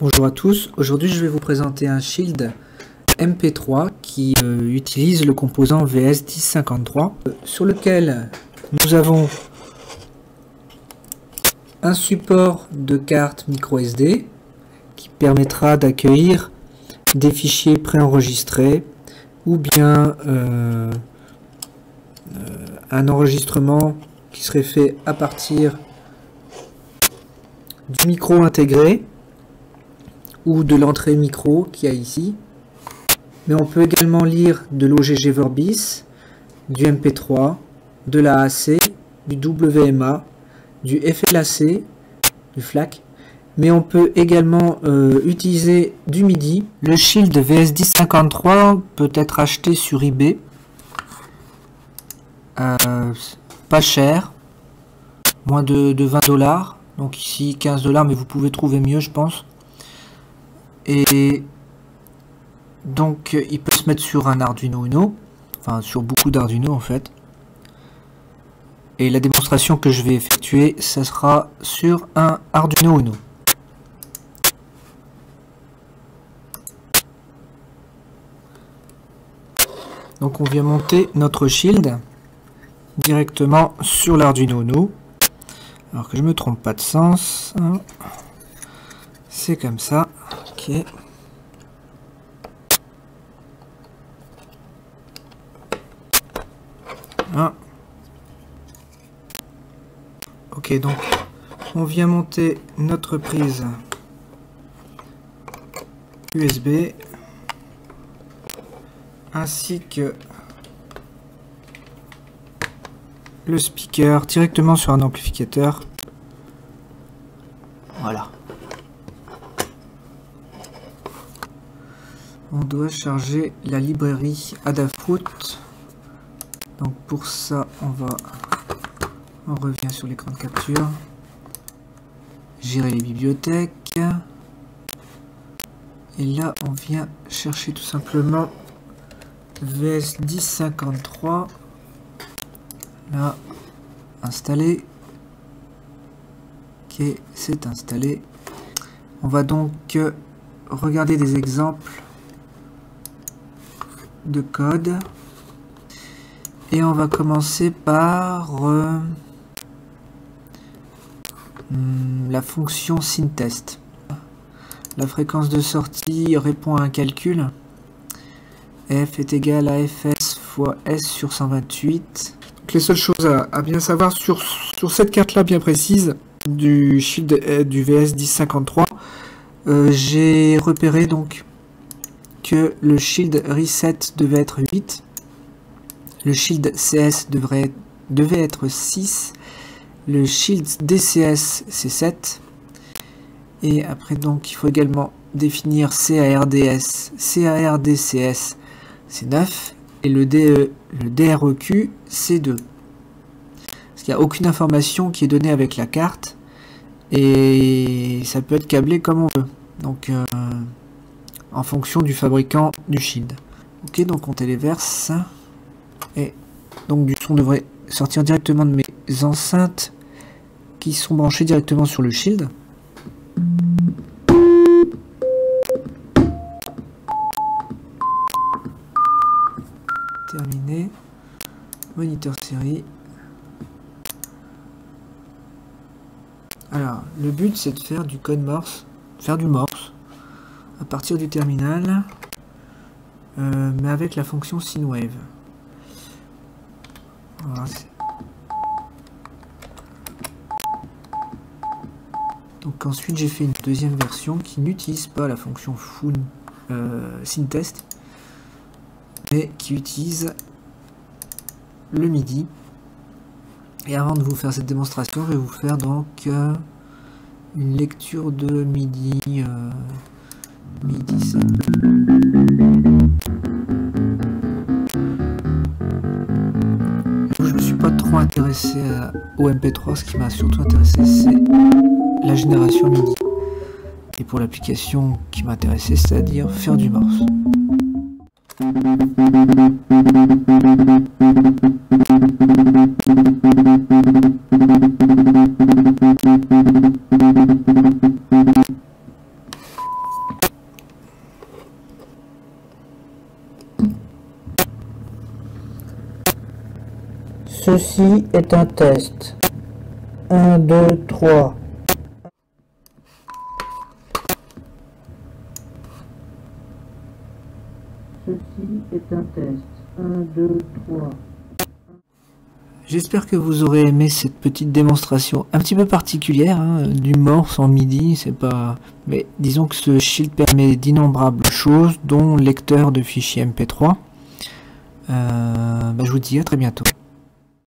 Bonjour à tous, aujourd'hui je vais vous présenter un shield MP3 qui utilise le composant VS1053 sur lequel nous avons un support de carte microSD qui permettra d'accueillir des fichiers préenregistrés ou bien un enregistrement qui serait fait à partir du micro intégré ou de l'entrée micro qu'il y a ici. Mais on peut également lire de l'OGG Vorbis, du MP3, de l'AAC, du WMA, du FLAC, du FLAC. Mais on peut également utiliser du MIDI. Le shield VS1053 peut être acheté sur eBay. Pas cher, moins de 20 $. Donc ici 15 $, mais vous pouvez trouver mieux, je pense. Et donc il peut se mettre sur un Arduino Uno, enfin sur beaucoup d'Arduino en fait. Et la démonstration que je vais effectuer, ça sera sur un Arduino Uno. Donc on vient monter notre shield directement sur l'Arduino Uno. Alors que je me trompe pas de sens. C'est comme ça. Ok. Ok, donc on vient monter notre prise USB ainsi que le speaker directement sur un amplificateur. Voilà. On doit charger la librairie Adafruit. Donc pour ça, on revient sur l'écran de capture. Gérer les bibliothèques. Et là, on vient chercher tout simplement VS1053. Là, installé. Ok, c'est installé. On va donc regarder des exemples de code. Et on va commencer par la fonction SynTest. La fréquence de sortie répond à un calcul. F est égal à Fs fois S sur 128. Donc les seules choses à bien savoir sur cette carte là bien précise du shield du VS1053, j'ai repéré donc que le shield reset devait être 8, le shield CS devait être 6, le shield DCS c'est 7, et après donc il faut également définir CARDS, CARDCS c'est 9, et le DREQ c'est 2. Parce qu'il n'y a aucune information qui est donnée avec la carte, et ça peut être câblé comme on veut. Donc en fonction du fabricant du shield. Ok, donc on téléverse. Et donc du son devrait sortir directement de mes enceintes qui sont branchées directement sur le shield. Terminé. Moniteur série. Alors, le but c'est de faire du code Morse, faire du Morse à partir du terminal, mais avec la fonction SynWave. Voilà. Donc ensuite j'ai fait une deuxième version qui n'utilise pas la fonction SynTest, mais qui utilise le MIDI. Et avant de vous faire cette démonstration, je vais vous faire donc une lecture de MIDI. MIDI ça. Je me suis pas trop intéressé au MP3, ce qui m'a surtout intéressé c'est la génération MIDI. Et pour l'application qui m'intéressait, c'est-à-dire faire du Morse. Ceci est un test. 1, 2, 3. Ceci est un test. 1, 2, 3. J'espère que vous aurez aimé cette petite démonstration un petit peu particulière, hein, du morse en MIDI, c'est pas... Mais disons que ce shield permet d'innombrables choses, dont lecteur de fichiers MP3. Je vous dis à très bientôt.